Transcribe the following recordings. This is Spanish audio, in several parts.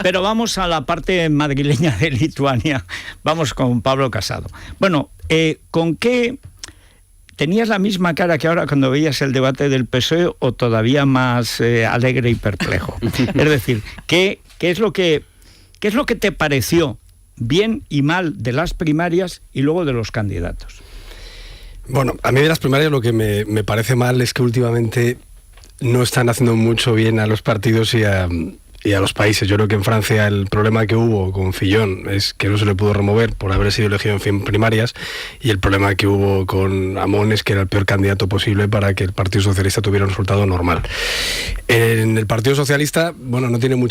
Pero vamos a la parte madrileña de Lituania. Vamos con Pablo Casado. Bueno, ¿con qué tenías la misma cara que ahora cuando veías el debate del PSOE o todavía más alegre y perplejo? Es decir, ¿qué es lo que te pareció bien y mal de las primarias y luego de los candidatos? Bueno, a mí de las primarias lo que me parece mal es que últimamente no están haciendo mucho bien a los partidos y a los países. Yo creo que en Francia el problema que hubo con Fillon es que no se le pudo remover por haber sido elegido en primarias, y el problema que hubo con Hamon es que era el peor candidato posible para que el Partido Socialista tuviera un resultado normal. En el Partido Socialista, bueno, no tiene muy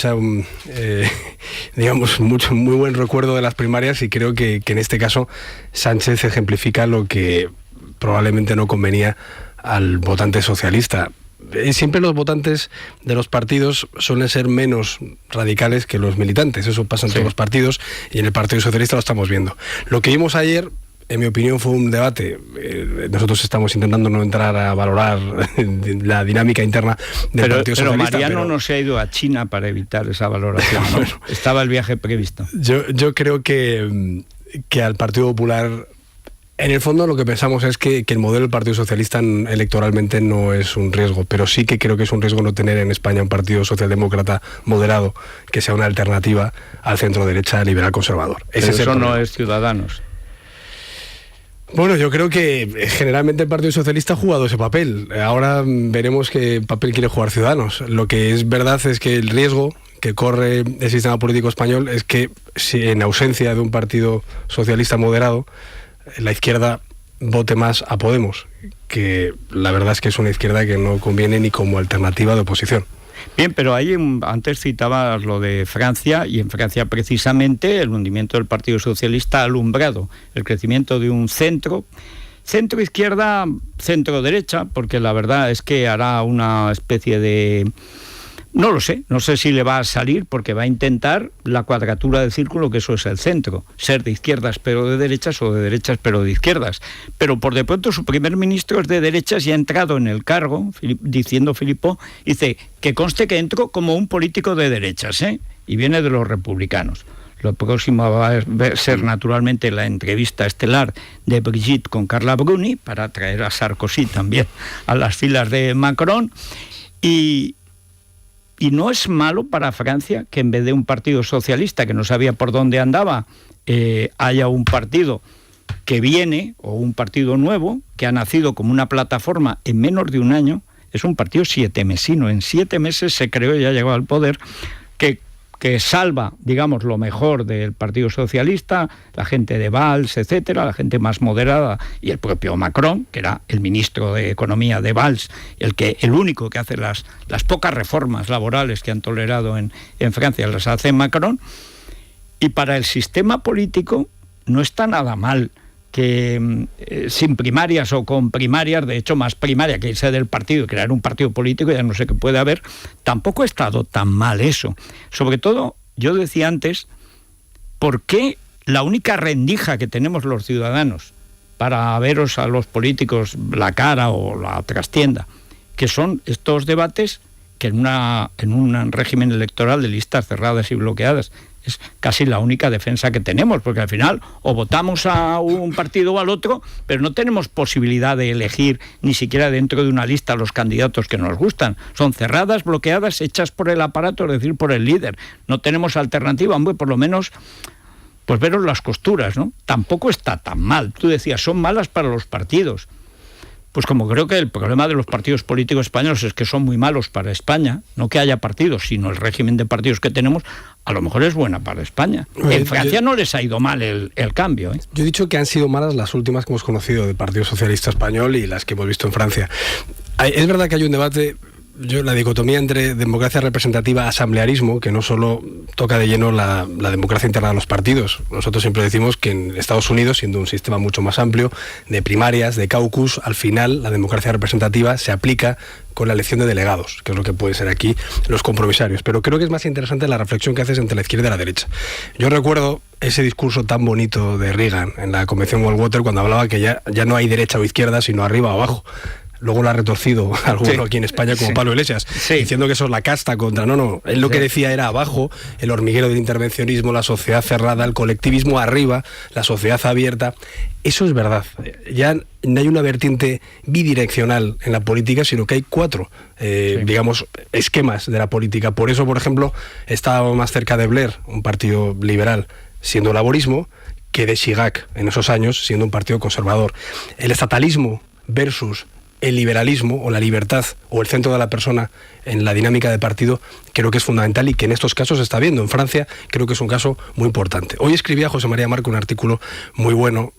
buen recuerdo de las primarias, y creo que en este caso Sánchez ejemplifica lo que probablemente no convenía al votante socialista. Siempre los votantes de los partidos suelen ser menos radicales que los militantes, eso pasa en todos los partidos, y en el Partido Socialista lo estamos viendo. Lo que vimos ayer, en mi opinión, fue un debate. Nosotros estamos intentando no entrar a valorar la dinámica interna del Partido Socialista. Pero Mariano no se ha ido a China para evitar esa valoración, ¿no? Bueno, estaba el viaje previsto. Yo creo que al Partido Popular, en el fondo, lo que pensamos es que el modelo del Partido Socialista electoralmente no es un riesgo, pero sí que creo que es un riesgo no tener en España un partido socialdemócrata moderado que sea una alternativa al centro-derecha liberal conservador. Eso no es Ciudadanos. Bueno, yo creo que generalmente el Partido Socialista ha jugado ese papel. Ahora veremos qué papel quiere jugar Ciudadanos. Lo que es verdad es que el riesgo que corre el sistema político español es que, si en ausencia de un partido socialista moderado, la izquierda vote más a Podemos, que la verdad es que es una izquierda que no conviene ni como alternativa de oposición. Bien, pero ahí antes citabas lo de Francia, y en Francia precisamente el hundimiento del Partido Socialista ha alumbrado el crecimiento de un centro-izquierda, centro-derecha, porque la verdad es que hará una especie de... No sé si le va a salir, porque va a intentar la cuadratura del círculo, que eso es el centro, ser de izquierdas pero de derechas, o de derechas pero de izquierdas. Pero por de pronto su primer ministro es de derechas y ha entrado en el cargo, diciendo Philippot, dice que conste que entro como un político de derechas, y viene de los republicanos. Lo próximo va a ser naturalmente la entrevista estelar de Brigitte con Carla Bruni, para traer a Sarkozy también a las filas de Macron. Y no es malo para Francia que en vez de un partido socialista que no sabía por dónde andaba, haya un partido que viene, o un partido nuevo, que ha nacido como una plataforma en menos de un año. Es un partido 7 mesino, en 7 meses se creó y ha llegado al poder, que salva, digamos, lo mejor del Partido Socialista, la gente de Valls, etcétera, la gente más moderada, y el propio Macron, que era el ministro de Economía de Valls, el único que hace las pocas reformas laborales que han tolerado en Francia, las hace Macron. Y para el sistema político no está nada mal que sin primarias o con primarias, de hecho más primaria que irse del partido y crear un partido político, ya no sé qué puede haber, tampoco ha estado tan mal eso. Sobre todo, yo decía antes, ¿por qué la única rendija que tenemos los ciudadanos para veros a los políticos la cara o la trastienda, que son estos debates que en un régimen electoral de listas cerradas y bloqueadas es casi la única defensa que tenemos, porque al final o votamos a un partido o al otro, pero no tenemos posibilidad de elegir ni siquiera dentro de una lista los candidatos que nos gustan. Son cerradas, bloqueadas, hechas por el aparato, es decir, por el líder. No tenemos alternativa, hombre, por lo menos pues veros las costuras, ¿no? Tampoco está tan mal. Tú decías, son malas para los partidos. Pues como creo que el problema de los partidos políticos españoles es que son muy malos para España, no que haya partidos, sino el régimen de partidos que tenemos, a lo mejor es buena para España. En Francia no les ha ido mal el cambio. Yo he dicho que han sido malas las últimas que hemos conocido del Partido Socialista Español y las que hemos visto en Francia. Es verdad que hay un debate... la dicotomía entre democracia representativa, asamblearismo, que no solo toca de lleno la democracia interna de los partidos. Nosotros siempre decimos que en Estados Unidos, siendo un sistema mucho más amplio, de primarias, de caucus, al final la democracia representativa se aplica con la elección de delegados, que es lo que puede ser aquí los compromisarios. Pero creo que es más interesante la reflexión que haces entre la izquierda y la derecha. Yo recuerdo ese discurso tan bonito de Reagan en la convención Goldwater, cuando hablaba que ya no hay derecha o izquierda, sino arriba o abajo. luego lo ha retorcido alguno aquí en España como Pablo Iglesias, diciendo que eso es la casta contra... No, él lo que decía era abajo, el hormiguero del intervencionismo, la sociedad cerrada, el colectivismo arriba, la sociedad abierta. Eso es verdad. Ya no hay una vertiente bidireccional en la política, sino que hay 4, digamos, esquemas de la política. Por eso, por ejemplo, estaba más cerca de Blair, un partido liberal, siendo laborismo, que de Chirac en esos años, siendo un partido conservador. El estatalismo versus el liberalismo o la libertad o el centro de la persona en la dinámica de partido creo que es fundamental y que en estos casos se está viendo. En Francia creo que es un caso muy importante. Hoy escribía José María Marco un artículo muy bueno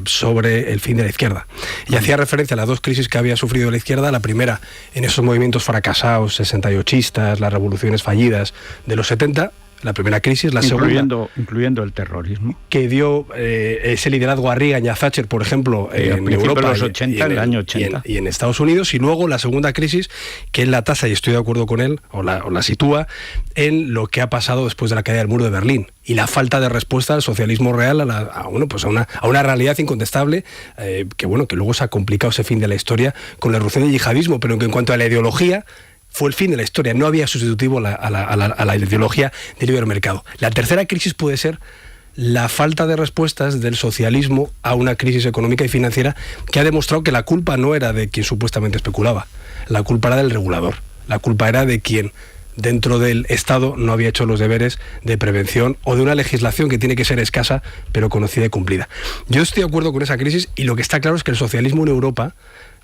sobre el fin de la izquierda y hacía referencia a las 2 crisis que había sufrido la izquierda. La primera en esos movimientos fracasados, 68istas, las revoluciones fallidas de los 70, la primera crisis, la segunda... Incluyendo el terrorismo. Que dio ese liderazgo a Reagan y a Thatcher, por ejemplo, en Europa, de los 80, en el año 80. Y en Estados Unidos. Y luego la segunda crisis, que es la tasa, y estoy de acuerdo con él, o la sitúa en lo que ha pasado después de la caída del muro de Berlín. Y la falta de respuesta del socialismo real a una realidad incontestable, que luego se ha complicado ese fin de la historia con la irrupción del yihadismo, pero que en cuanto a la ideología... fue el fin de la historia, no había sustitutivo a la ideología del libre mercado. La tercera crisis puede ser la falta de respuestas del socialismo a una crisis económica y financiera que ha demostrado que la culpa no era de quien supuestamente especulaba, la culpa era del regulador, la culpa era de quien dentro del Estado no había hecho los deberes de prevención o de una legislación que tiene que ser escasa pero conocida y cumplida. Yo estoy de acuerdo con esa crisis y lo que está claro es que el socialismo en Europa,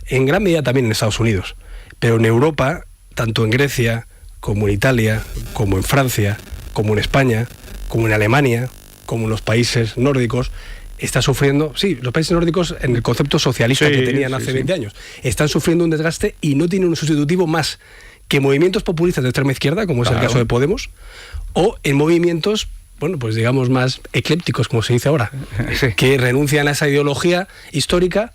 en gran medida también en Estados Unidos, pero en Europa... tanto en Grecia, como en Italia, como en Francia, como en España, como en Alemania, como en los países nórdicos, está sufriendo, los países nórdicos en el concepto socialista que tenían hace 20 años, están sufriendo un desgaste y no tienen un sustitutivo más que movimientos populistas de extrema izquierda, como es el caso de Podemos, o en movimientos, pues digamos más eclépticos, como se dice ahora, que renuncian a esa ideología histórica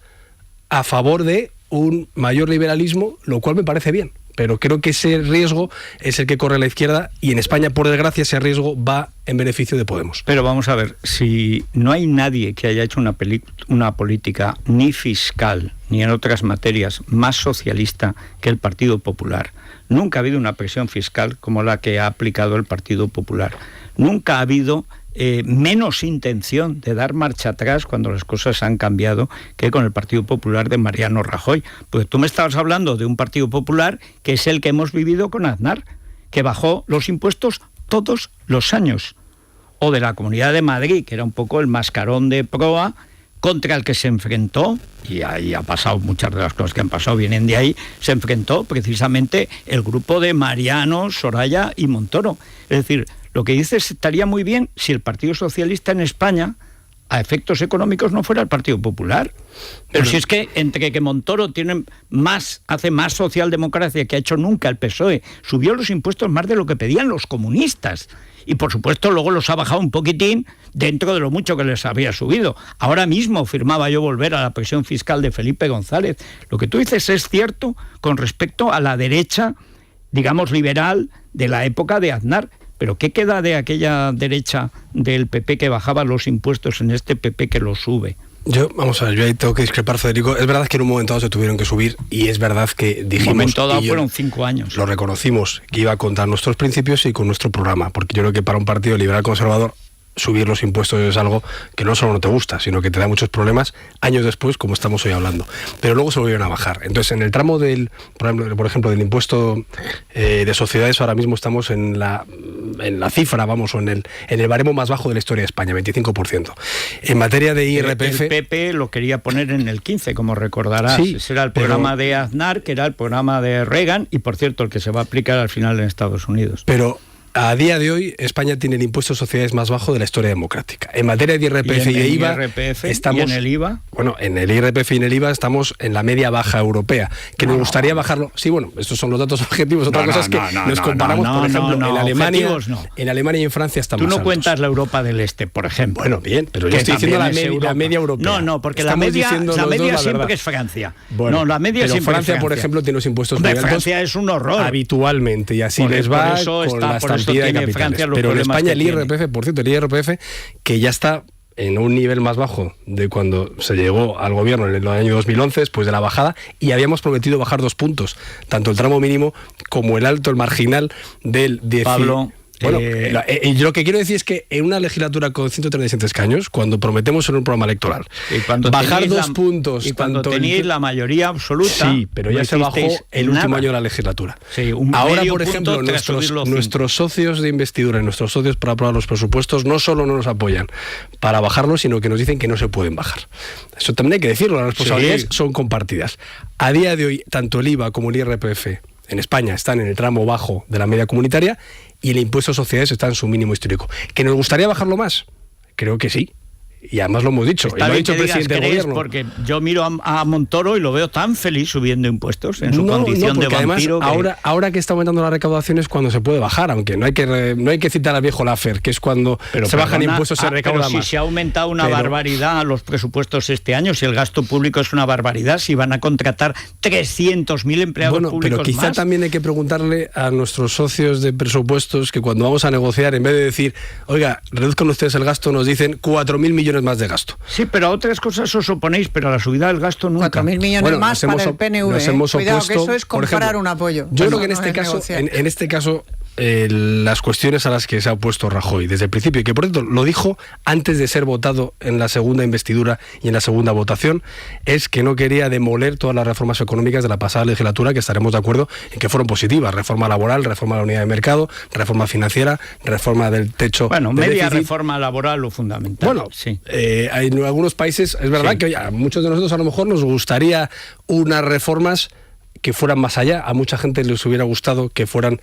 a favor de un mayor liberalismo, lo cual me parece bien. Pero creo que ese riesgo es el que corre la izquierda y en España, por desgracia, ese riesgo va en beneficio de Podemos. Pero vamos a ver, si no hay nadie que haya hecho una política ni fiscal ni en otras materias más socialista que el Partido Popular, nunca ha habido una presión fiscal como la que ha aplicado el Partido Popular. Nunca ha habido menos intención de dar marcha atrás cuando las cosas han cambiado que con el Partido Popular de Mariano Rajoy. Porque tú me estabas hablando de un Partido Popular que es el que hemos vivido con Aznar, que bajó los impuestos todos los años. O de la Comunidad de Madrid, que era un poco el mascarón de proa, contra el que se enfrentó, y ahí ha pasado, muchas de las cosas que han pasado vienen de ahí, se enfrentó precisamente el grupo de Mariano, Soraya y Montoro. Es decir, lo que dices estaría muy bien si el Partido Socialista en España, a efectos económicos, no fuera el Partido Popular. Pero si es que entre que Montoro hace más socialdemocracia que ha hecho nunca el PSOE, subió los impuestos más de lo que pedían los comunistas. Y por supuesto luego los ha bajado un poquitín dentro de lo mucho que les había subido. Ahora mismo firmaba yo volver a la presión fiscal de Felipe González. Lo que tú dices es cierto con respecto a la derecha, digamos, liberal de la época de Aznar. Pero ¿qué queda de aquella derecha del PP que bajaba los impuestos en este PP que los sube? Vamos a ver, yo ahí tengo que discrepar, Federico. Es verdad que en un momento dado se tuvieron que subir y es verdad que dijimos... En un momento dado fueron 5 años. Lo reconocimos, que iba contra nuestros principios y con nuestro programa, porque yo creo que para un partido liberal conservador subir los impuestos es algo que no solo no te gusta, sino que te da muchos problemas años después, como estamos hoy hablando. Pero luego se volvieron a bajar. Entonces, en el tramo por ejemplo, del impuesto de sociedades, ahora mismo estamos en la cifra, o en el baremo más bajo de la historia de España, 25%. En materia de IRPF... El PP lo quería poner en el 15%, como recordarás. Sí, ese era el programa de Aznar, que era el programa de Reagan, y por cierto, el que se va a aplicar al final en Estados Unidos. Pero... a día de hoy, España tiene el impuesto de sociedades más bajo de la historia democrática. En materia de IRPF y de IVA, estamos... ¿Y en el IVA? Bueno, en el IRPF y en el IVA estamos en la media baja europea, que nos gustaría bajarlo. Sí, bueno, estos son los datos objetivos. Otra cosa es que nos comparamos, por ejemplo, en Alemania y en Francia estamos Tú no cuentas la Europa del Este, por ejemplo. Bueno, bien, pero yo estoy diciendo la media europea. No, porque la media siempre es Francia. Bueno, la media siempre Francia, por ejemplo, tiene los impuestos muy altos. Francia es un horror. Habitualmente, y así les va con la estampida de capitales. Pero en España el IRPF, por cierto, que ya está en un nivel más bajo de cuando se llegó al gobierno en el año 2011, después de la bajada, y habíamos prometido bajar 2 puntos, tanto el tramo mínimo como el alto, el marginal del 10. Pablo... Bueno, lo que quiero decir es que en una legislatura con 137 escaños, cuando prometemos en un programa electoral bajar 2 puntos... Y cuando tenéis la mayoría absoluta... Sí, pero ya se bajó el último año de la legislatura. Sí, ahora, por ejemplo, nuestros socios de investidura y nuestros socios para aprobar los presupuestos no solo no nos apoyan para bajarlos, sino que nos dicen que no se pueden bajar. Eso también hay que decirlo, las responsabilidades son compartidas. A día de hoy, tanto el IVA como el IRPF en España están en el tramo bajo de la media comunitaria y el impuesto a sociedades está en su mínimo histórico. ¿Que nos gustaría bajarlo más? Creo que sí. Y además lo hemos dicho. Está y lo ha bien dicho el presidente del gobierno. Porque yo miro a Montoro y lo veo tan feliz subiendo impuestos en su condición de vampiro. Además, ahora que está aumentando la recaudación es cuando se puede bajar, aunque no hay que citar al viejo Laffer, que es cuando se bajan impuestos, se recauda más. Pero si se ha aumentado una barbaridad los presupuestos este año, si el gasto público es una barbaridad, si van a contratar 300.000 empleados públicos pero quizá más. También hay que preguntarle a nuestros socios de presupuestos que cuando vamos a negociar, en vez de decir, oiga, reduzcan ustedes el gasto, nos dicen 4.000 millones más de gasto. Sí, pero a otras cosas os oponéis, pero a la subida del gasto nunca. 4.000 millones más para el PNV. Cuidado, que eso es comprar un apoyo. Yo creo que en este caso las cuestiones a las que se ha opuesto Rajoy desde el principio, y que por cierto lo dijo antes de ser votado en la segunda investidura y en la segunda votación, es que no quería demoler todas las reformas económicas de la pasada legislatura, que estaremos de acuerdo en que fueron positivas: reforma laboral, reforma de la unidad de mercado, reforma financiera, reforma del techo. Bueno, media reforma laboral, lo fundamental. Bueno, sí. En algunos países es verdad que a muchos de nosotros a lo mejor nos gustaría unas reformas que fueran más allá. A mucha gente les hubiera gustado que fueran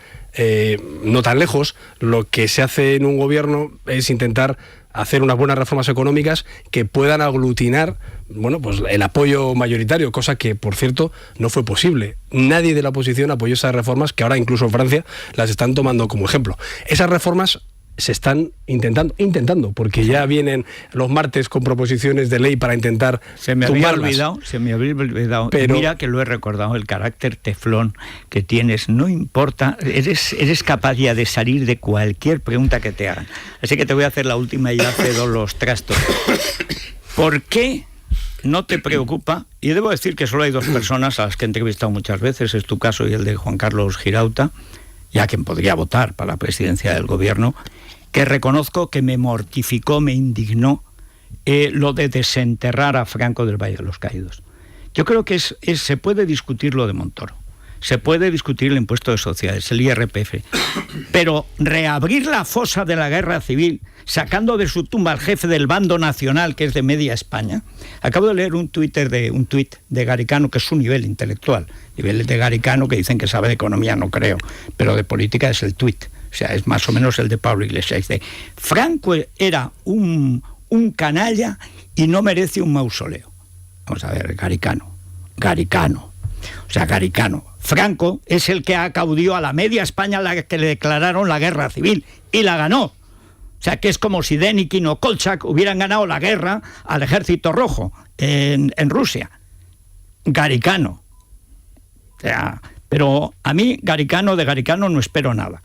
no tan lejos. Lo que se hace en un gobierno es intentar hacer unas buenas reformas económicas que puedan aglutinar pues el apoyo mayoritario, cosa que, por cierto, no fue posible. Nadie de la oposición apoyó esas reformas, que ahora incluso en Francia las están tomando como ejemplo. Esas reformas se están intentando, porque ya vienen los martes con proposiciones de ley para intentar tumbarlas. Se me había olvidado. Pero mira que lo he recordado, el carácter teflón que tienes, no importa, eres capaz ya de salir de cualquier pregunta que te hagan. Así que te voy a hacer la última y ya cedo los trastos. ¿Por qué no te preocupa? Y debo decir que solo hay 2 personas a las que he entrevistado muchas veces, es tu caso y el de Juan Carlos Girauta, ya quien podría votar para la presidencia del gobierno, que reconozco que me mortificó, me indignó lo de desenterrar a Franco del Valle de los Caídos. Yo creo que se puede discutir lo de Montoro, se puede discutir el impuesto de sociedades, el IRPF, pero reabrir la fosa de la guerra civil, sacando de su tumba al jefe del bando nacional, que es de media España. Acabo de leer un tuit de Garicano, que es su nivel intelectual, nivel de Garicano, que dicen que sabe de economía, no creo, pero de política es el tuit. O sea, es más o menos el de Pablo Iglesias. Dice, Franco era un canalla y no merece un mausoleo. Vamos a ver, Garicano. O sea, Garicano. Franco es el que acaudió a la media España a la que le declararon la guerra civil y la ganó. O sea, que es como si Denikin o Kolchak hubieran ganado la guerra al Ejército Rojo en Rusia. Garicano. O sea, pero a mí de Garicano no espero nada.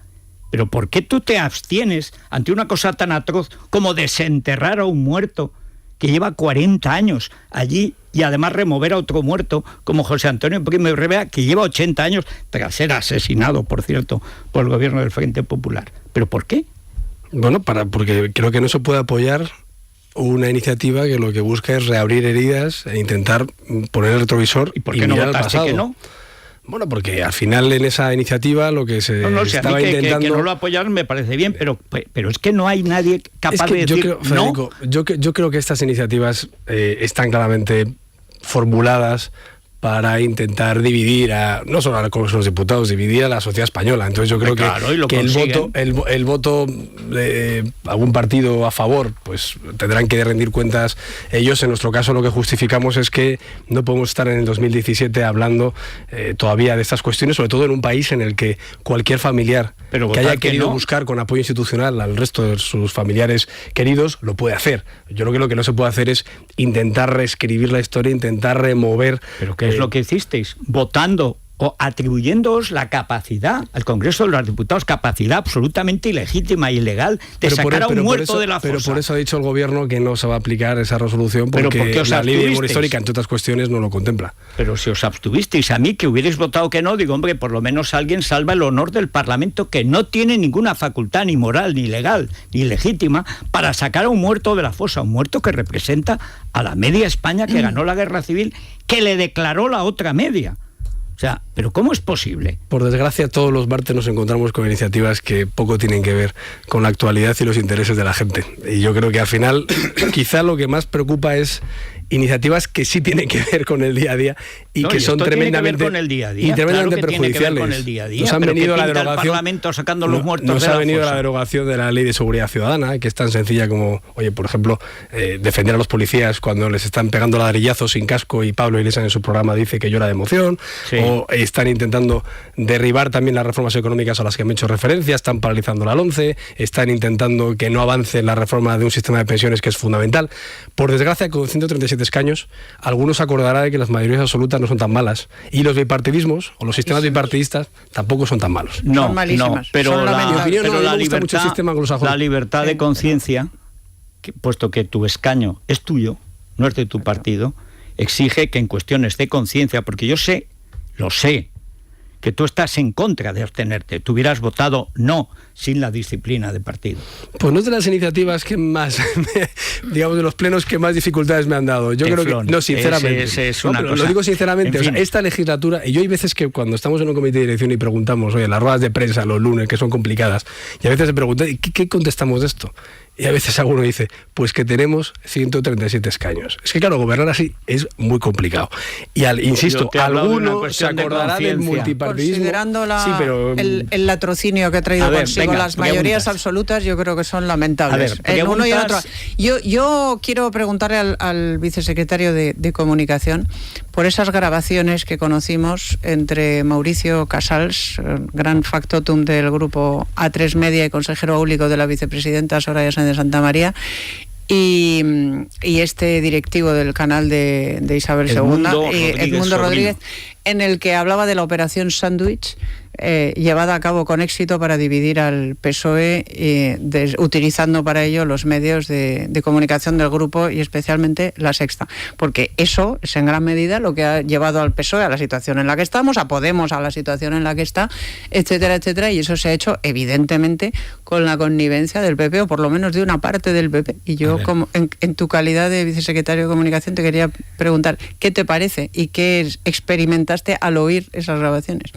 Pero ¿por qué tú te abstienes ante una cosa tan atroz como desenterrar a un muerto que lleva 40 años allí y además remover a otro muerto como José Antonio Primo de Rivera, que lleva 80 años tras ser asesinado, por cierto, por el gobierno del Frente Popular? ¿Pero por qué? Bueno, porque creo que no se puede apoyar una iniciativa que lo que busca es reabrir heridas e intentar poner el retrovisor y mirar no al pasado. Que no? Bueno, porque al final en esa iniciativa lo que se estaba intentando... Que no lo apoyaron me parece bien, pero es que no hay nadie capaz de decir Federico, yo creo que estas iniciativas están claramente formuladas para intentar dividir no solo a la Congreso de los Diputados, dividir a la sociedad española. Entonces yo creo que el voto de algún partido a favor, pues tendrán que rendir cuentas ellos. En nuestro caso lo que justificamos es que no podemos estar en el 2017 hablando todavía de estas cuestiones, sobre todo en un país en el que cualquier familiar que haya querido buscar con apoyo institucional al resto de sus familiares queridos, lo puede hacer. Yo creo que lo que no se puede hacer es intentar reescribir la historia, intentar remover... ¿Pero qué es lo que hicisteis? Votando o atribuyéndoos la capacidad al Congreso de los Diputados, capacidad absolutamente ilegítima e ilegal de sacar a un muerto de la fosa. Pero por eso ha dicho el Gobierno que no se va a aplicar esa resolución, porque la ley de memoria histórica, entre otras cuestiones, no lo contempla. Pero si os abstuvisteis, a mí que hubierais votado que no, digo, hombre, por lo menos alguien salva el honor del Parlamento, que no tiene ninguna facultad ni moral, ni legal, ni legítima, para sacar a un muerto de la fosa, un muerto que representa a la media España que ganó la guerra civil, que le declaró la otra media. O sea, ¿pero cómo es posible? Por desgracia, todos los martes nos encontramos con iniciativas que poco tienen que ver con la actualidad y los intereses de la gente. Y yo creo que al final, quizá lo que más preocupa es iniciativas que sí tienen que ver con el día a día y que son tremendamente, con el día a día, tremendamente perjudiciales. Con el día a día, nos han venido a la derogación, el Parlamento sacando los muertos nos de la ha venido fosa. La derogación de la Ley de Seguridad Ciudadana, que es tan sencilla como, oye, por ejemplo, defender a los policías cuando les están pegando ladrillazos sin casco, y Pablo Iglesias en su programa dice que llora de emoción, sí. O están intentando derribar también las reformas económicas a las que me he hecho referencia, están paralizando la LOMCE, están intentando que no avance la reforma de un sistema de pensiones que es fundamental. Por desgracia, con 137 escaños, algunos acordarán de que las mayorías absolutas no son tan malas, y los bipartidismos o los sistemas bipartidistas tampoco son tan malos. No, son malísimas. Pero la libertad de conciencia, puesto que tu escaño es tuyo, no es de tu partido, exige que en cuestiones de conciencia, porque yo lo sé, que tú estás en contra de abstenerte, tú hubieras votado no, sin la disciplina de partido. Pues no es de las iniciativas que más, digamos, de los plenos que más dificultades me han dado. Yo creo que, no, sinceramente. Es una cosa. Lo digo sinceramente, en fin. O sea, esta legislatura, y yo hay veces que cuando estamos en un comité de dirección y preguntamos, oye, las ruedas de prensa los lunes, que son complicadas, y a veces se pregunta, ¿qué contestamos de esto? Y a veces alguno dice, pues que tenemos 137 escaños. Es que claro, gobernar así es muy complicado. Y insisto, alguno se acordará del multipartidismo. Considerando sí, pero, el latrocinio que ha traído consigo las mayorías absolutas, yo creo que son lamentables. En uno y en otro. Yo quiero preguntarle al vicesecretario de Comunicación por esas grabaciones que conocimos entre Mauricio Casals, gran factotum del grupo A3 Media y consejero público de la vicepresidenta Soraya Sáenz de Santa María, y este directivo del canal de Isabel II, Edmundo Rodríguez, en el que hablaba de la operación Sándwich, llevada a cabo con éxito para dividir al PSOE, utilizando para ello los medios de comunicación del grupo y especialmente La Sexta, porque eso es en gran medida lo que ha llevado al PSOE a la situación en la que estamos, a Podemos a la situación en la que está, etcétera, etcétera, y eso se ha hecho evidentemente con la connivencia del PP, o por lo menos de una parte del PP. Y yo, como en tu calidad de vicesecretario de Comunicación, te quería preguntar, ¿qué te parece y qué experimentaste al oír esas grabaciones?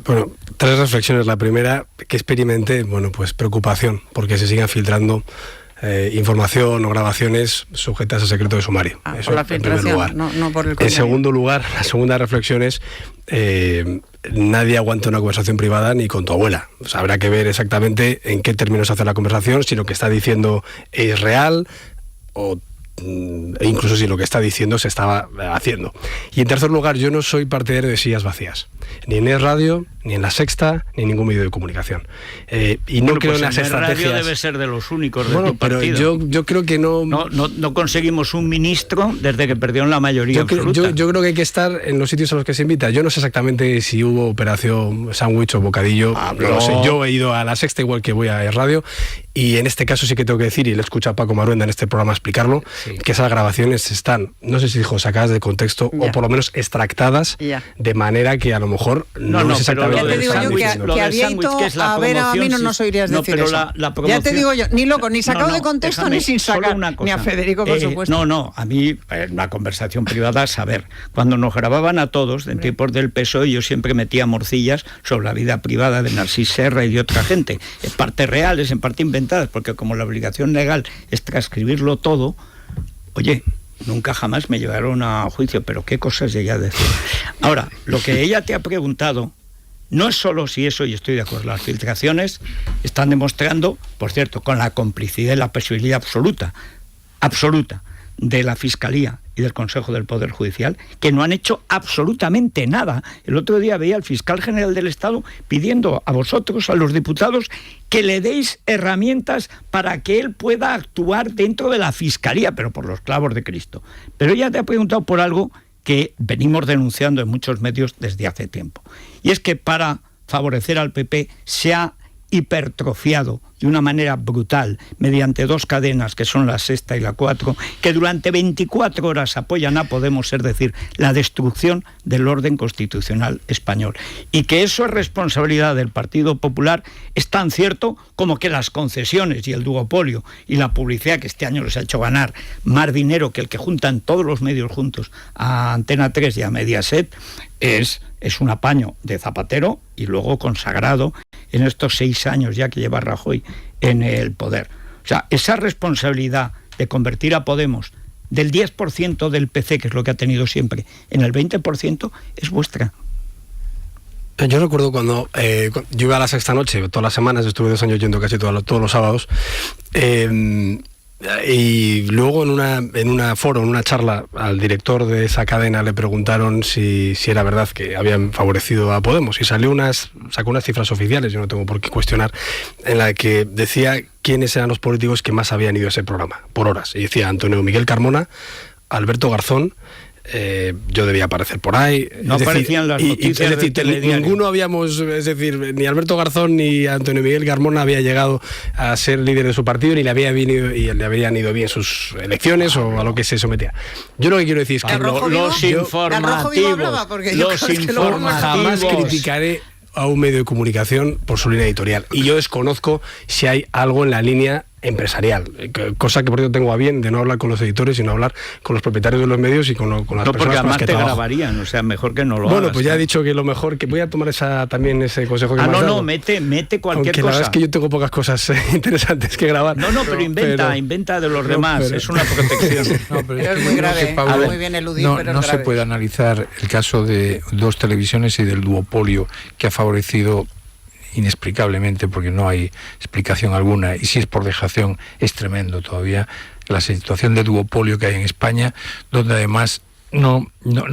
Bueno, 3 reflexiones. La primera, que experimenté, pues preocupación, porque se sigan filtrando información o grabaciones sujetas a secreto de sumario. Eso por la filtración, en primer lugar. No por el contenido. En segundo lugar, la segunda reflexión es, nadie aguanta una conversación privada ni con tu abuela. O sea, habrá que ver exactamente en qué términos hace la conversación, si lo que está diciendo es real e incluso si lo que está diciendo se estaba haciendo. Y en tercer lugar, yo no soy partidario de sillas vacías, ni en Es Radio, ni en La Sexta, ni en ningún medio de comunicación. Y no creo en las estrategias. Radio debe ser de los únicos de tu partido. Pero yo creo que no conseguimos un ministro desde que perdieron la mayoría absoluta. Yo creo que hay que estar en los sitios a los que se invita. Yo no sé exactamente si hubo operación sándwich o bocadillo, no lo sé. Yo he ido a La Sexta igual que voy a Es Radio, y en este caso sí que tengo que decir, y le escucho a Paco Maruenda en este programa explicarlo, que esas grabaciones están, no sé si dijo sacadas de contexto, o por lo menos extractadas, de manera que a lo mejor no es exactamente. Ya te digo yo que Abieto, a ver, a mí no nos oirías decir eso. Ya te digo yo, ni loco, ni sacado de contexto, ni sin sacar, ni a Federico, por supuesto. A mí, en una conversación privada, saber, cuando nos grababan a todos, en tiempos del PSOE, yo siempre metía morcillas sobre la vida privada de Narcís Serra y de otra gente, en parte reales, en parte inventadas, porque como la obligación legal es transcribirlo todo, oye, nunca jamás me llevaron a juicio, pero qué cosas llegué a decir. Ahora, lo que ella te ha preguntado no es solo si eso, y estoy de acuerdo, las filtraciones están demostrando, por cierto, con la complicidad y la posibilidad absoluta de la Fiscalía y del Consejo del Poder Judicial, que no han hecho absolutamente nada. El otro día veía al fiscal general del Estado pidiendo a vosotros, a los diputados, que le deis herramientas para que él pueda actuar dentro de la Fiscalía, pero por los clavos de Cristo. Pero ella te ha preguntado por algo que venimos denunciando en muchos medios desde hace tiempo. Y es que para favorecer al PP se ha hipertrofiado de una manera brutal mediante dos cadenas, que son la Sexta y la 4, que durante 24 horas apoyan a Podemos, es decir, la destrucción del orden constitucional español. Y que eso es responsabilidad del Partido Popular es tan cierto como que las concesiones y el duopolio y la publicidad, que este año les ha hecho ganar más dinero que el que juntan todos los medios juntos a Antena 3 y a Mediaset, es un apaño de Zapatero y luego consagrado en estos 6 años ya que lleva Rajoy en el poder. O sea, esa responsabilidad de convertir a Podemos del 10% del PC, que es lo que ha tenido siempre, en el 20%, es vuestra. Yo recuerdo cuando yo iba a La Sexta Noche, todas las semanas, estuve 2 años yendo casi todos los sábados, y luego en una charla al director de esa cadena le preguntaron si era verdad que habían favorecido a Podemos, y sacó unas cifras oficiales, yo no tengo por qué cuestionar, en la que decía quiénes eran los políticos que más habían ido a ese programa por horas, y decía Antonio Miguel Carmona, Alberto Garzón, yo debía aparecer por ahí. No aparecían las noticias. Es decir, ninguno habíamos, es decir, ni Alberto Garzón ni Antonio Miguel Carmona había llegado a ser líder de su partido, ni le habían ido bien sus elecciones o a lo que se sometía. Yo lo que quiero decir es que los informativos jamás criticaré a un medio de comunicación por su línea editorial, y yo desconozco si hay algo en la línea empresarial, cosa que por cierto tengo a bien de no hablar con los editores, sino hablar con los propietarios de los medios y con las personas con las que trabajo. No, porque además te grabarían, o sea, mejor que no lo hagas. Bueno, pues ya he dicho que lo mejor, que voy a tomar también ese consejo que me has dado. No, mete cualquier aunque cosa. La verdad es que yo tengo pocas cosas interesantes que grabar. No, pero inventa de los demás, es una protección. Pero es muy grave, Pablo, muy bien eludido, pero no es se grave. puede analizar el caso de 2 televisiones y del duopolio que ha favorecido inexplicablemente, porque no hay explicación alguna, y si es por dejación es tremendo todavía la situación de duopolio que hay en España, donde además no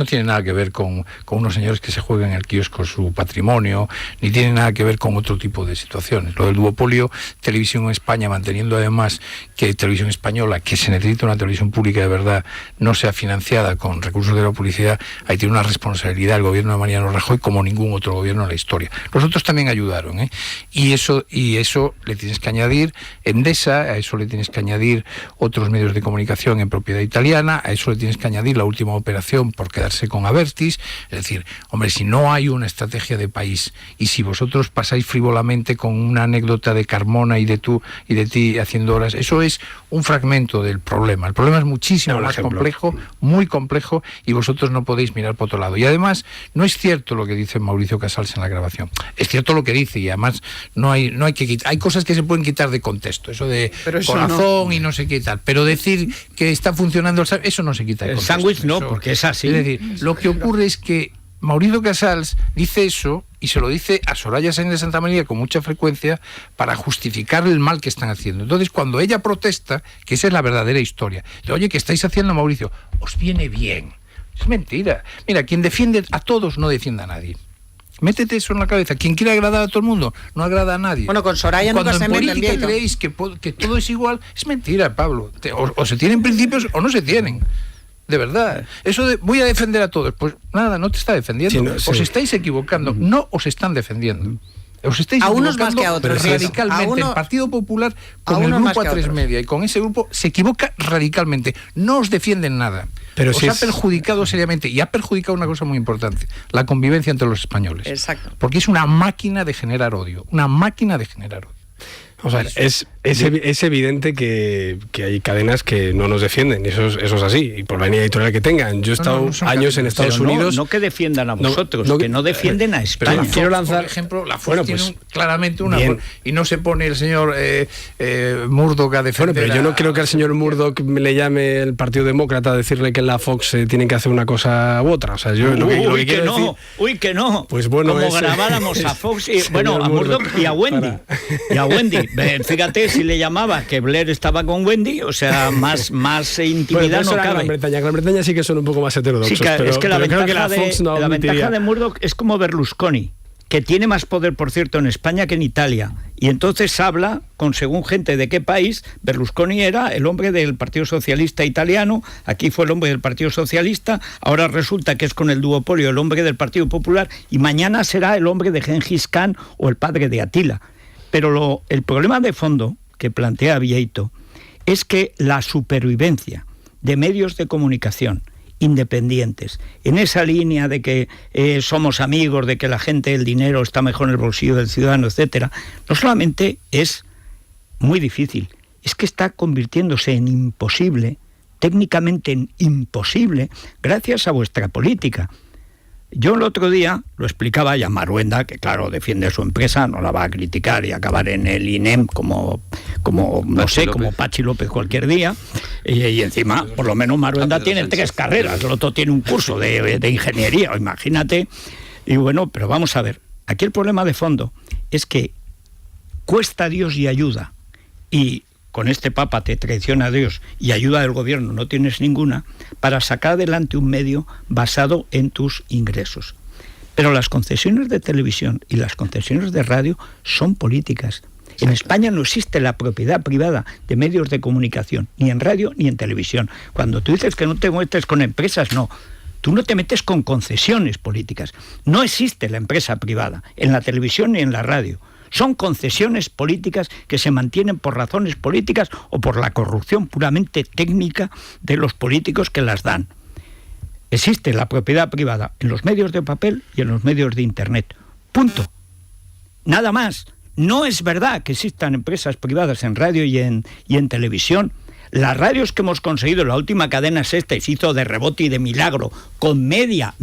tiene nada que ver con unos señores que se juegan en el kiosco su patrimonio, ni tiene nada que ver con otro tipo de situaciones. Lo del duopolio, Televisión en España, manteniendo además que Televisión Española, que se necesita una televisión pública de verdad, no sea financiada con recursos de la publicidad, ahí tiene una responsabilidad el gobierno de Mariano Rajoy como ningún otro gobierno en la historia. Los otros también ayudaron, y eso le tienes que añadir Endesa, a eso le tienes que añadir otros medios de comunicación en propiedad italiana, a eso le tienes que añadir la última operación por quedarse con Abertis. Es decir, hombre, si no hay una estrategia de país, y si vosotros pasáis frívolamente con una anécdota de Carmona y de ti haciendo horas, eso es un fragmento del problema. El problema es muchísimo más complejo, muy complejo, y vosotros no podéis mirar por otro lado. Y además, no es cierto lo que dice Mauricio Casals en la grabación. Es cierto lo que dice, y además no hay que quitar. Hay cosas que se pueden quitar de contexto, eso de corazón y no sé qué tal, pero decir que está funcionando eso no se quita de contexto. El sándwich no, porque es así. Es decir, lo que ocurre es que Mauricio Casals dice eso, y se lo dice a Soraya Sáenz de Santa María con mucha frecuencia para justificar el mal que están haciendo. Entonces, cuando ella protesta, que esa es la verdadera historia, de, oye, ¿qué estáis haciendo, Mauricio? Os viene bien. Es mentira. Mira, quien defiende a todos no defiende a nadie. Métete eso en la cabeza. Quien quiere agradar a todo el mundo no agrada a nadie. Bueno, con Soraya nunca se meten bien. Cuando en política creéis que todo es igual, es mentira, Pablo. O se tienen principios o no se tienen. De verdad. Eso de voy a defender a todos, pues nada, no te está defendiendo. Sí, no, sí. Os estáis equivocando, no os están defendiendo. Os estáis a unos más que a otros radicalmente. El Partido Popular con el grupo A3 Media y con ese grupo se equivoca radicalmente. No os defienden nada. Pero os ha perjudicado seriamente, y ha perjudicado una cosa muy importante: la convivencia entre los españoles. Exacto. Porque es una máquina de generar odio. Una máquina de generar odio. O sea, es evidente que hay cadenas que no nos defienden, y eso es así, y por la línea editorial que tengan. Yo he estado años en Estados Unidos. No que defiendan a vosotros, que no defienden a España. Quiero lanzar, por ejemplo, la Fox tiene claramente una. Y no se pone el señor Murdoch a defender. Bueno, pero yo no creo que al señor Murdoch le llame el Partido Demócrata a decirle que en la Fox tienen que hacer una cosa u otra. O sea, yo lo que quiero decir. Uy, que no. Pues bueno, como grabáramos a Fox y, a Murdoch y a Wendy. Y a Wendy. Fíjate, si le llamaba que Blair estaba con Wendy, o sea, más intimidad no cabe. Gran Bretaña sí que son un poco más heterodoxos. Sí, es que la ventaja de Murdoch es como Berlusconi, que tiene más poder, por cierto, en España que en Italia. Y entonces habla con según gente de qué país. Berlusconi era el hombre del Partido Socialista italiano, aquí fue el hombre del Partido Socialista, ahora resulta que es con el duopolio el hombre del Partido Popular, y mañana será el hombre de Gengis Khan o el padre de Atila. Pero el problema de fondo que plantea Vieito es que la supervivencia de medios de comunicación independientes, en esa línea de que somos amigos, de que la gente, el dinero está mejor en el bolsillo del ciudadano, etcétera, no solamente es muy difícil, es que está convirtiéndose en imposible, técnicamente en imposible, gracias a vuestra política. Yo el otro día lo explicaba ya Maruenda, que claro, defiende su empresa, no la va a criticar y acabar en el INEM como no sé, como Pachi López cualquier día, y encima, por lo menos Maruenda tiene 3 carreras, el otro tiene un curso de ingeniería, imagínate. Y bueno, pero vamos a ver, aquí el problema de fondo es que cuesta Dios y ayuda, y con este Papa te traiciona a Dios y ayuda del gobierno no tienes ninguna, para sacar adelante un medio basado en tus ingresos. Pero las concesiones de televisión y las concesiones de radio son políticas. Exacto. En España no existe la propiedad privada de medios de comunicación, ni en radio ni en televisión. Cuando tú dices que no te metes con empresas, no. Tú no te metes con concesiones políticas. No existe la empresa privada en la televisión ni en la radio. Son concesiones políticas que se mantienen por razones políticas o por la corrupción puramente técnica de los políticos que las dan. Existe la propiedad privada en los medios de papel y en los medios de Internet. Punto. Nada más. No es verdad que existan empresas privadas en radio y en televisión. Las radios que hemos conseguido, la última cadena sexta, y se hizo de rebote y de milagro, con media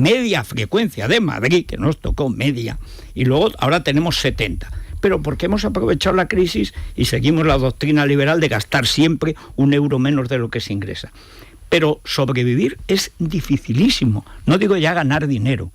frecuencia de Madrid, que nos tocó media, y luego ahora tenemos 70. Pero porque hemos aprovechado la crisis y seguimos la doctrina liberal de gastar siempre €1 menos de lo que se ingresa. Pero sobrevivir es dificilísimo, no digo ya ganar dinero.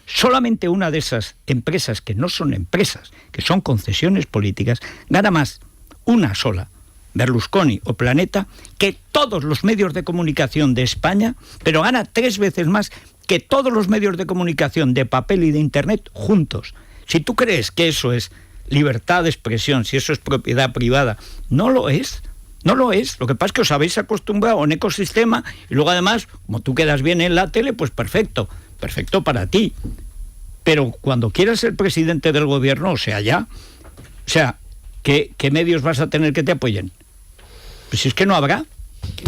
Solamente una de esas empresas que no son empresas, que son concesiones políticas, gana más, una sola, Berlusconi o Planeta, que todos los medios de comunicación de España, pero gana 3 veces más que todos los medios de comunicación de papel y de Internet juntos. Si tú crees que eso es libertad de expresión, si eso es propiedad privada, no lo es. No lo es. Lo que pasa es que os habéis acostumbrado a un ecosistema y luego además, como tú quedas bien en la tele, pues perfecto para ti. Pero cuando quieras ser presidente del gobierno, o sea, ¿qué medios vas a tener que te apoyen? Pues si es que no habrá.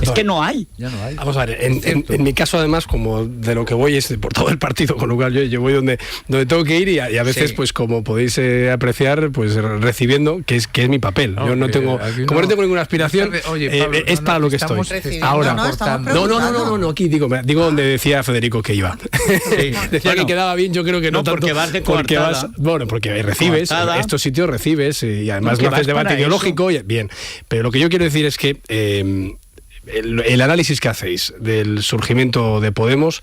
Es que no hay. Ya no hay. Vamos a ver, en mi caso además, como de lo que voy es por todo el partido, con lo cual yo voy donde tengo que ir y a veces, sí, pues como podéis apreciar, pues recibiendo, que es mi papel. No, yo no tengo, como no tengo ninguna aspiración, Pablo, es para lo que estoy. Ahora, no, aquí digo donde decía Federico que iba. Sí. Decía que quedaba bien, yo creo que no tanto. Porque vas de coartada. Porque recibes, estos sitios recibes, y además no haces debate ideológico, bien. Pero lo que yo quiero decir es que el análisis que hacéis del surgimiento de Podemos,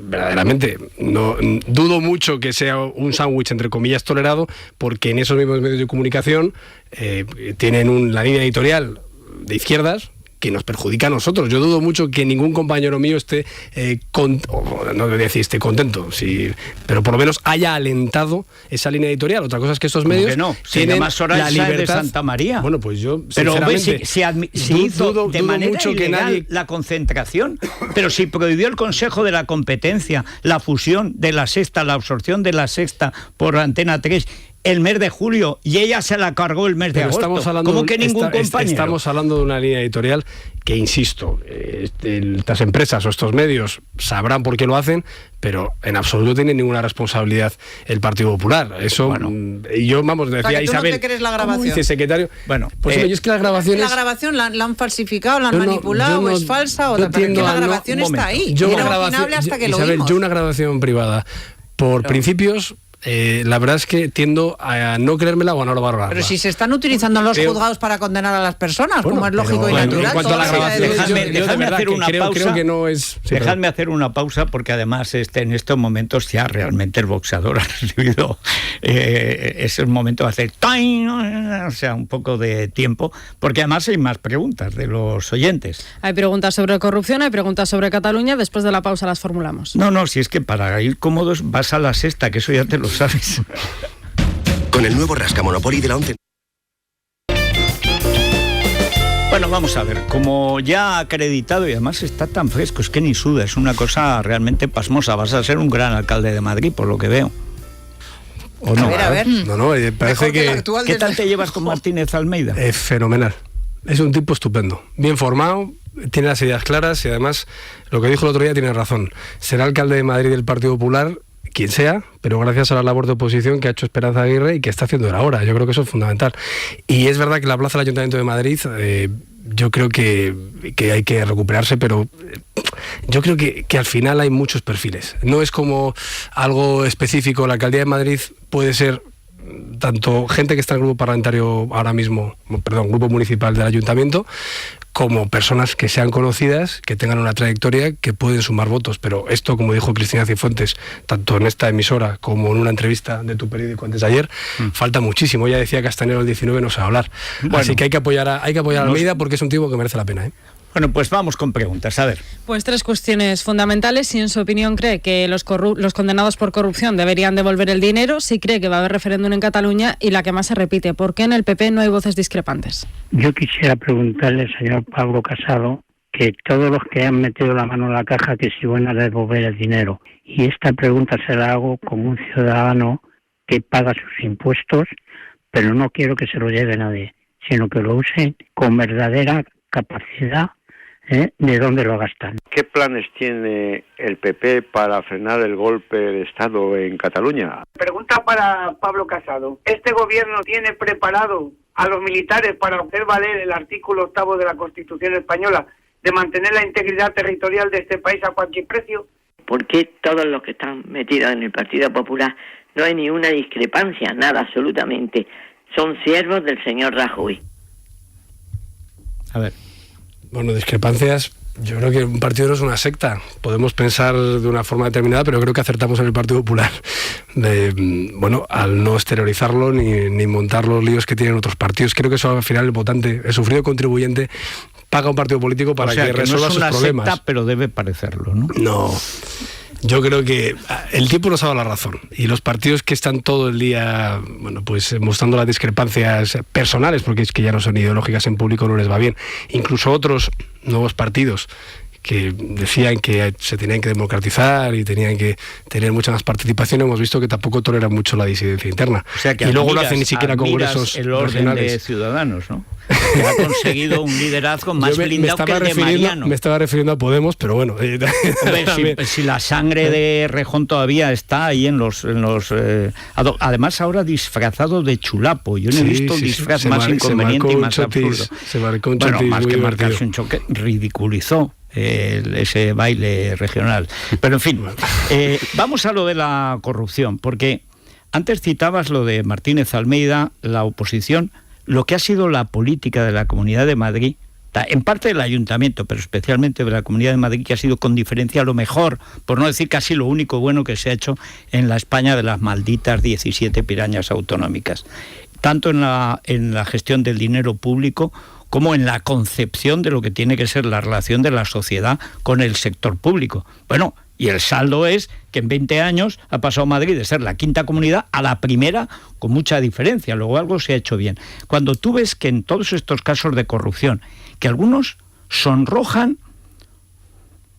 verdaderamente no dudo mucho que sea un sándwich entre comillas tolerado, porque en esos mismos medios de comunicación tienen la línea editorial de izquierdas que nos perjudica a nosotros. Yo dudo mucho que ningún compañero mío esté no debería decir esté contento, sí, pero por lo menos haya alentado esa línea editorial. Otra cosa es que estos medios que no, tienen más horas la libertad de Santa María. Bueno, pues yo sinceramente, pero si hizo de manera mucho ilegal la concentración, pero si prohibió el Consejo de la Competencia la fusión de la Sexta, la absorción de la Sexta por Antena 3 el mes de julio, y ella se la cargó el mes de agosto. ¿Cómo que ningún compañero? Estamos hablando de una línea editorial que, insisto, estas empresas o estos medios sabrán por qué lo hacen, pero en absoluto tiene ninguna responsabilidad el Partido Popular. Eso, bueno, y yo, vamos, decía Isabel, ¿no te crees la grabación? Vicesecretario. Bueno, pues yo es que las grabaciones... La grabación la han falsificado, la han manipulado, es falsa, o la grabación está ahí. Era opinable hasta que Isabel, lo vimos. Yo una grabación privada, por principios... la verdad es que tiendo a no creérmela o a no valorarla. Pero si se están utilizando los juzgados para condenar a las personas, como es lógico y natural. En cuanto a la grabación, déjame hacer una pausa. Creo que no es... Sí, dejadme hacer una pausa, porque además en estos momentos ya realmente el boxeador ha recibido es el momento de hacer o sea, un poco de tiempo, porque además hay más preguntas de los oyentes. Hay preguntas sobre corrupción, hay preguntas sobre Cataluña. Después de la pausa las formulamos. No, si es que para ir cómodos vas a la Sexta, que eso ya te lo ¿sabes? Con el nuevo Rasca Monopoly de la 11. Bueno, vamos a ver, como ya acreditado y además está tan fresco, es que ni suda, es una cosa realmente pasmosa. Vas a ser un gran alcalde de Madrid, por lo que veo. ¿O no? A ver. No, parece que... ¿Qué tal te llevas con Martínez Almeida? Fenomenal. Es un tipo estupendo, bien formado, tiene las ideas claras y además lo que dijo el otro día tiene razón. Será alcalde de Madrid del Partido Popular, quien sea, pero gracias a la labor de oposición que ha hecho Esperanza Aguirre y que está haciendo ahora. Yo creo que eso es fundamental. Y es verdad que la plaza del Ayuntamiento de Madrid, yo creo que hay que recuperarse, pero yo creo que al final hay muchos perfiles. No es como algo específico. La alcaldía de Madrid puede ser tanto gente que está en el grupo parlamentario ahora mismo, grupo municipal del ayuntamiento, como personas que sean conocidas, que tengan una trayectoria, que pueden sumar votos. Pero esto, como dijo Cristina Cifuentes, tanto en esta emisora como en una entrevista de tu periódico antes de ayer, falta muchísimo. Ella decía que hasta enero del 19 no se va a hablar. Bueno, así que hay que apoyar a Almeida porque es un tipo que merece la pena, ¿eh? Bueno, pues vamos con preguntas, a ver. Pues 3 cuestiones fundamentales. Si en su opinión cree que los condenados por corrupción deberían devolver el dinero, si cree que va a haber referéndum en Cataluña y la que más se repite, ¿por qué en el PP no hay voces discrepantes? Yo quisiera preguntarle al señor Pablo Casado que todos los que han metido la mano en la caja que si van a devolver el dinero. Y esta pregunta se la hago como un ciudadano que paga sus impuestos, pero no quiero que se lo lleve nadie, sino que lo use con verdadera capacidad de dónde lo gastan. ¿Qué planes tiene el PP para frenar el golpe de Estado en Cataluña? Pregunta para Pablo Casado. ¿Este gobierno tiene preparado a los militares para hacer valer el artículo 8 de la Constitución española de mantener la integridad territorial de este país a cualquier precio? ¿Por qué todos los que están metidos en el Partido Popular no hay ni una discrepancia? Nada, absolutamente. Son siervos del señor Rajoy. A ver. Bueno, discrepancias. Yo creo que un partido no es una secta. Podemos pensar de una forma determinada, pero creo que acertamos en el Partido Popular al no exteriorizarlo ni montar los líos que tienen otros partidos. Creo que eso al final el votante, el sufrido contribuyente, paga a un partido político para que resuelva sus problemas. No es una secta, pero debe parecerlo, ¿no? No. Yo creo que el tiempo nos ha dado la razón y los partidos que están todo el día, mostrando las discrepancias personales, porque es que ya no son ideológicas en público, no les va bien. Incluso otros nuevos partidos que decían que se tenían que democratizar y tenían que tener mucha más participación, hemos visto que tampoco toleran mucho la disidencia interna. O sea, que y luego no hacen ni siquiera congresos el orden regionales. De Ciudadanos, ¿no? Que ha conseguido un liderazgo más blindado que el de Mariano. Me estaba refiriendo a Podemos, pero bueno. Si la sangre de Rejón todavía está ahí en los además ahora disfrazado de chulapo. Yo no he visto un disfraz más inconveniente y más absurdo. Se marcó un chotis más muy que divertido. marcarse un choque, ridiculizó ese baile regional. Pero en fin, vamos a lo de la corrupción, porque antes citabas lo de Martínez Almeida, la oposición, lo que ha sido la política de la Comunidad de Madrid, en parte del Ayuntamiento, pero especialmente de la Comunidad de Madrid, que ha sido con diferencia lo mejor, por no decir casi lo único bueno que se ha hecho en la España de las malditas 17 pirañas autonómicas, tanto en la gestión del dinero público como en la concepción de lo que tiene que ser la relación de la sociedad con el sector público. Bueno, y el saldo es que en 20 años ha pasado Madrid de ser la quinta comunidad a la primera con mucha diferencia. Luego algo se ha hecho bien. Cuando tú ves que en todos estos casos de corrupción, que algunos sonrojan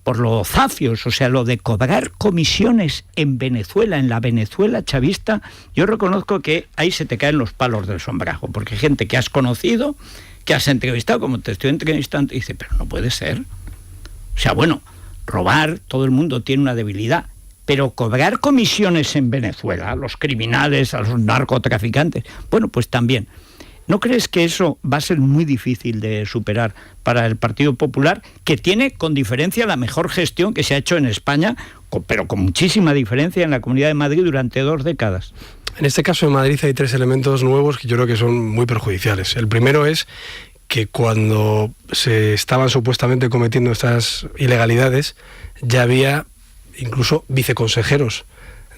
por lo zafios, o sea, lo de cobrar comisiones en Venezuela, en la Venezuela chavista, yo reconozco que ahí se te caen los palos del sombrajo, porque hay gente que has conocido, que has entrevistado, como te estoy entrevistando, y dice, pero no puede ser. O sea, bueno, robar, todo el mundo tiene una debilidad, pero cobrar comisiones en Venezuela, a los criminales, a los narcotraficantes, bueno, pues también. ¿No crees que eso va a ser muy difícil de superar para el Partido Popular, que tiene con diferencia la mejor gestión que se ha hecho en España, pero con muchísima diferencia en la Comunidad de Madrid durante 2 décadas? En este caso en Madrid hay 3 elementos nuevos que yo creo que son muy perjudiciales. El primero es que cuando se estaban supuestamente cometiendo estas ilegalidades, ya había incluso viceconsejeros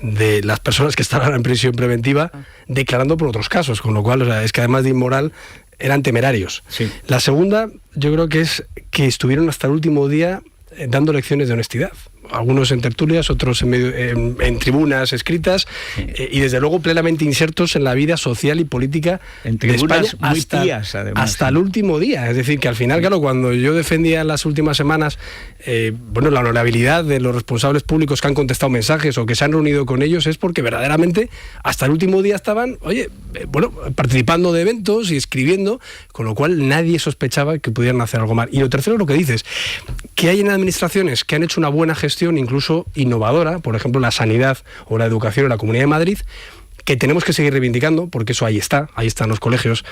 de las personas que estaban en prisión preventiva declarando por otros casos, con lo cual, es que además de inmoral, eran temerarios. Sí. La segunda, yo creo que es que estuvieron hasta el último día dando lecciones de honestidad. algunos en tertulias, otros en tribunas escritas, y desde luego plenamente insertos en la vida social y política de España hasta el último día. Es decir, que al final, claro, cuando yo defendía en las últimas semanas la honorabilidad de los responsables públicos que han contestado mensajes o que se han reunido con ellos, es porque verdaderamente hasta el último día estaban, participando de eventos y escribiendo, con lo cual nadie sospechaba que pudieran hacer algo mal. Y lo tercero, lo que dices, que hay en administraciones que han hecho una buena gestión, incluso innovadora, por ejemplo la sanidad o la educación en la Comunidad de Madrid, que tenemos que seguir reivindicando, porque eso ahí están los colegios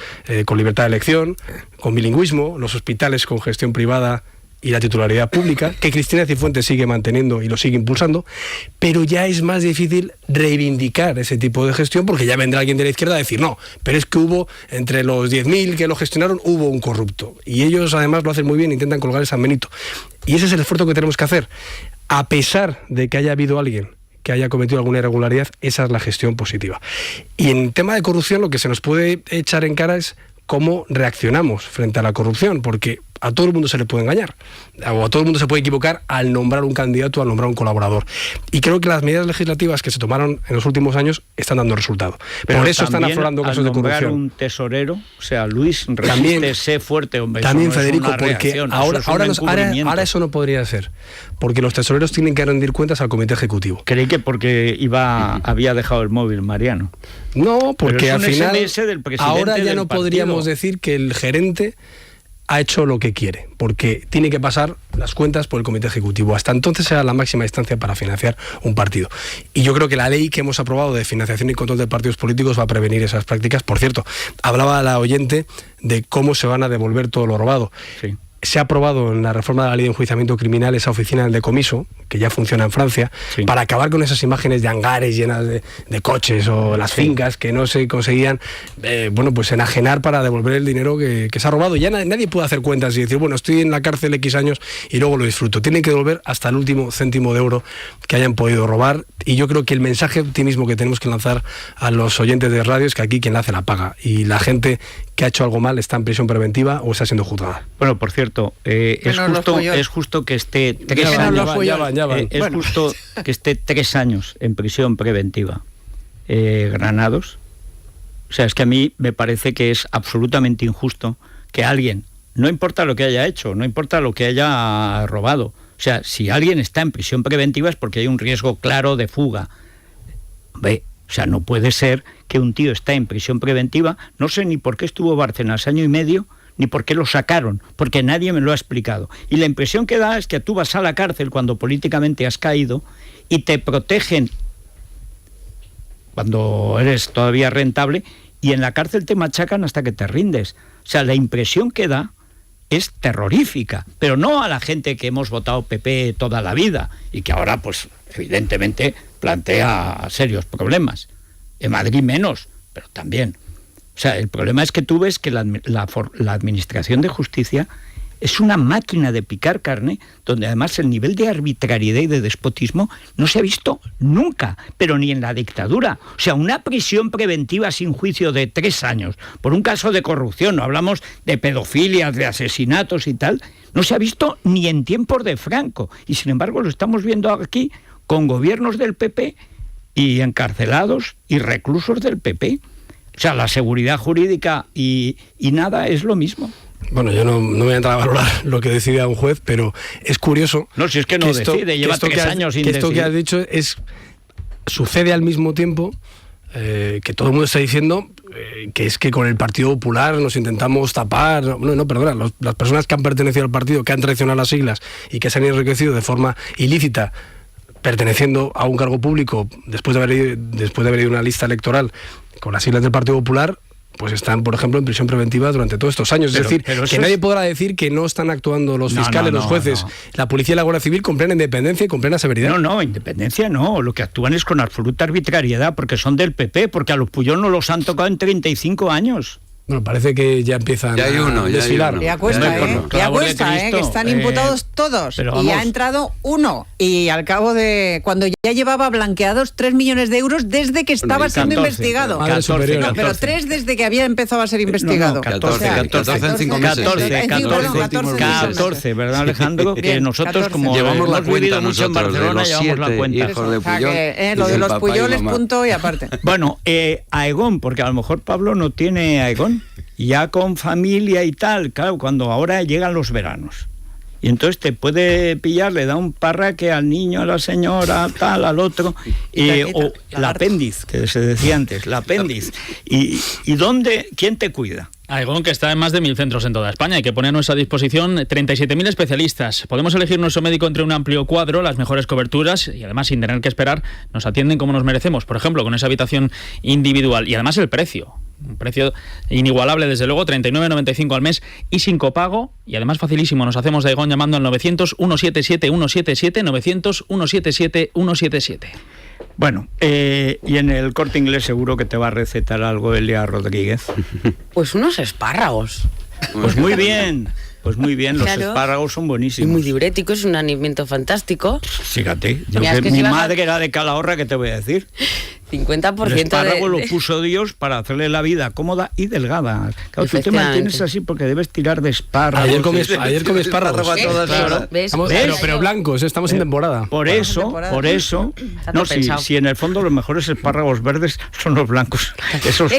con libertad de elección, con bilingüismo, los hospitales con gestión privada y la titularidad pública, que Cristina Cifuentes sigue manteniendo y lo sigue impulsando, pero ya es más difícil reivindicar ese tipo de gestión, porque ya vendrá alguien de la izquierda a decir, no, pero es que hubo, entre los 10.000 que lo gestionaron, hubo un corrupto. Y ellos además lo hacen muy bien, intentan colgar el San Benito. Y ese es el esfuerzo que tenemos que hacer. A pesar de que haya habido alguien que haya cometido alguna irregularidad, esa es la gestión positiva. Y en tema de corrupción, lo que se nos puede echar en cara es cómo reaccionamos frente a la corrupción, porque a todo el mundo se le puede engañar, o a todo el mundo se puede equivocar al nombrar un candidato, al nombrar un colaborador. Y creo que las medidas legislativas que se tomaron en los últimos años están dando resultado. Pero por eso están aflorando casos de corrupción. Un tesorero, o sea, Luis, resiste, sé fuerte, hombre. También, Federico, porque ahora eso no podría ser, porque los tesoreros tienen que rendir cuentas al comité ejecutivo. Creí que porque había dejado el móvil Mariano. No, porque al final ahora ya no podríamos partido. Decir que el gerente ha hecho lo que quiere, porque tiene que pasar las cuentas por el comité ejecutivo. Hasta entonces será la máxima instancia para financiar un partido. Y yo creo que la ley que hemos aprobado de financiación y control de partidos políticos va a prevenir esas prácticas. Por cierto, hablaba la oyente de cómo se van a devolver todo lo robado. Sí. Se ha aprobado en la reforma de la ley de enjuiciamiento criminal esa oficina del decomiso, que ya funciona en Francia, para acabar con esas imágenes de hangares llenas de coches o las fincas que no se conseguían enajenar para devolver el dinero que se ha robado. Ya nadie puede hacer cuentas y decir, bueno, estoy en la cárcel X años y luego lo disfruto. Tienen que devolver hasta el último céntimo de euro que hayan podido robar. Y yo creo que el mensaje de optimismo que tenemos que lanzar a los oyentes de radio es que aquí quien la hace la paga. Y la gente que ha hecho algo mal está en prisión preventiva o está siendo juzgada. Bueno, por cierto, es justo que esté 3 años. Justo que esté 3 años en prisión preventiva Granados. O sea, es que a mí me parece que es absolutamente injusto que alguien, no importa lo que haya hecho, no importa lo que haya robado, o sea, si alguien está en prisión preventiva es porque hay un riesgo claro de fuga. O sea, no puede ser que un tío esté en prisión preventiva, no sé ni por qué estuvo Bárcenas año y medio, ni por qué lo sacaron, porque nadie me lo ha explicado. Y la impresión que da es que tú vas a la cárcel cuando políticamente has caído y te protegen cuando eres todavía rentable y en la cárcel te machacan hasta que te rindes. O sea, la impresión que da es terrorífica, pero no a la gente que hemos votado PP toda la vida y que ahora, pues, evidentemente plantea serios problemas. En Madrid menos, pero también. O sea, el problema es que tú ves que la Administración de Justicia es una máquina de picar carne, donde además el nivel de arbitrariedad y de despotismo no se ha visto nunca, pero ni en la dictadura. O sea, una prisión preventiva sin juicio de 3 años por un caso de corrupción, no hablamos de pedofilias, de asesinatos y tal, no se ha visto ni en tiempos de Franco. Y sin embargo lo estamos viendo aquí con gobiernos del PP y encarcelados y reclusos del PP. O sea, la seguridad jurídica y nada es lo mismo. Bueno, yo no voy a entrar a valorar lo que decida un juez, pero es curioso... No, si es que no decide, lleva 3 años sin decidir. Esto que has dicho sucede al mismo tiempo que todo el mundo está diciendo que es que con el Partido Popular nos intentamos tapar... No, perdona, las personas que han pertenecido al partido, que han traicionado las siglas y que se han enriquecido de forma ilícita, perteneciendo a un cargo público después de haber ido a una lista electoral con las siglas del Partido Popular, pues están, por ejemplo, en prisión preventiva durante todos estos años. Es decir, que nadie podrá decir que no están actuando los fiscales, los jueces, la policía y la Guardia Civil con plena independencia y con plena severidad. No, independencia no. Lo que actúan es con absoluta arbitrariedad, porque son del PP, porque a los Puyol no los han tocado en 35 años. Bueno, parece que ya empiezan a desfilar. Ya cuesta, que están imputados todos. Y ha entrado uno. Y al cabo de... Cuando ya llevaba blanqueados 3 millones de euros desde que estaba siendo investigado. 14, pero 3 desde que había empezado a ser investigado. 14 en 5 meses. 14, ¿verdad, Alejandro? Que nosotros, como llevamos la cuenta mucho en Barcelona, llevamos la cuenta. Lo de los Puyoles, punto y aparte. Bueno, Aegon, porque a lo mejor Pablo no tiene Aegon, ya con familia y tal, claro, cuando ahora llegan los veranos. Y entonces te puede pillar, le da un parraque al niño, a la señora, tal, al otro, o el apéndice, que se decía antes, el apéndice. ¿Y dónde? ¿Quién te cuida? Aegon, que está en más de 1.000 centros en toda España y que pone a nuestra disposición 37.000 especialistas. Podemos elegir nuestro médico entre un amplio cuadro, las mejores coberturas y además sin tener que esperar nos atienden como nos merecemos, por ejemplo, con esa habitación individual y además el precio. Un precio inigualable, desde luego, 39,95 al mes y sin copago. Y además facilísimo, nos hacemos de Aegon llamando al 900-177-177, 900-177-177. Bueno, y en el Corte Inglés seguro que te va a recetar algo Elia Rodríguez. Pues unos espárragos. Pues muy bien, los espárragos son buenísimos. Y muy diurético, es un alimento fantástico. Fíjate, mi madre era de Calahorra, ¿qué te voy a decir? 50% el espárrago lo puso Dios para hacerle la vida cómoda y delgada. Claro, tú te mantienes así porque debes tirar de espárragos. Ayer comí espárragos. Claro. ¿Ves? Pero blancos, estamos en temporada. Por eso, no, si en el fondo los mejores espárragos verdes son los blancos. Esos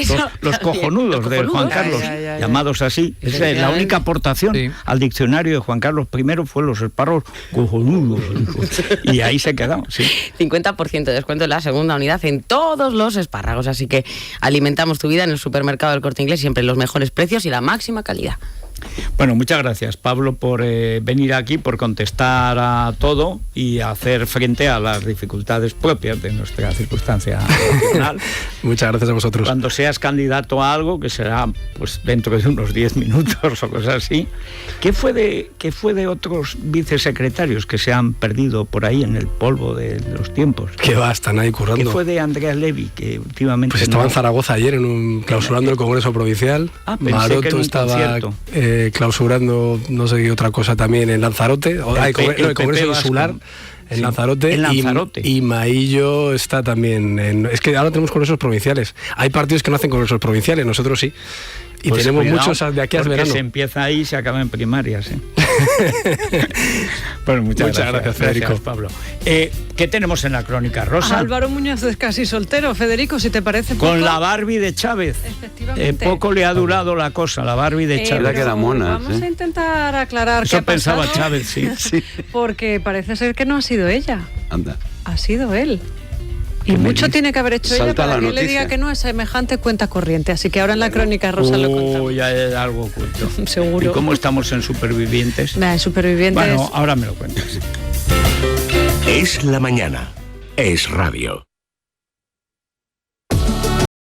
los cojonudos de Juan Carlos, llamados así. Esa es la única aportación al diccionario de Juan Carlos I, fue los espárragos cojonudos. Y ahí se quedó. Sí. 50% de descuento en la segunda unidad en todos los espárragos, así que alimentamos tu vida en el supermercado del Corte Inglés, siempre los mejores precios y la máxima calidad. Bueno, muchas gracias, Pablo, por venir aquí, por contestar a todo y hacer frente a las dificultades propias de nuestra circunstancia nacional. Muchas gracias a vosotros. Cuando seas candidato a algo, que será pues dentro de unos 10 minutos o cosas así, ¿qué fue de otros vicesecretarios que se han perdido por ahí en el polvo de los tiempos? Que va, están ahí currando. ¿Qué fue de Andrea Levy, que últimamente... Pues estaba en Zaragoza ayer clausurando el Congreso Provincial. Maroto estaba clausurando no sé qué otra cosa también en Lanzarote, el Congreso Insular en Lanzarote, y Maillo está también es que ahora tenemos congresos provinciales. Hay partidos que no hacen congresos provinciales, nosotros sí. Y pues tenemos muchos de aquí a verano. Se empieza ahí y se acaba en primarias. Bueno, muchas gracias, Federico. Gracias, Pablo. ¿Qué tenemos en la crónica, Rosa? Álvaro Muñoz es casi soltero, Federico, si te parece poco. Con la Barbie de Chávez. Efectivamente. Poco le ha durado la cosa, la Barbie de Chávez. Que era mona. Vamos a intentar aclarar eso qué ha pasado. Eso pensaba Chávez, sí. Porque parece ser que no ha sido ella. Anda. Ha sido él. Y mucho tiene que haber hecho ella para que él le diga que no es semejante cuenta corriente. Así que ahora en la crónica Rosa lo contamos. Ya hay algo oculto. Seguro. ¿Y cómo estamos en Supervivientes? En Supervivientes... Bueno, ahora me lo cuentas. Es la mañana. Es radio.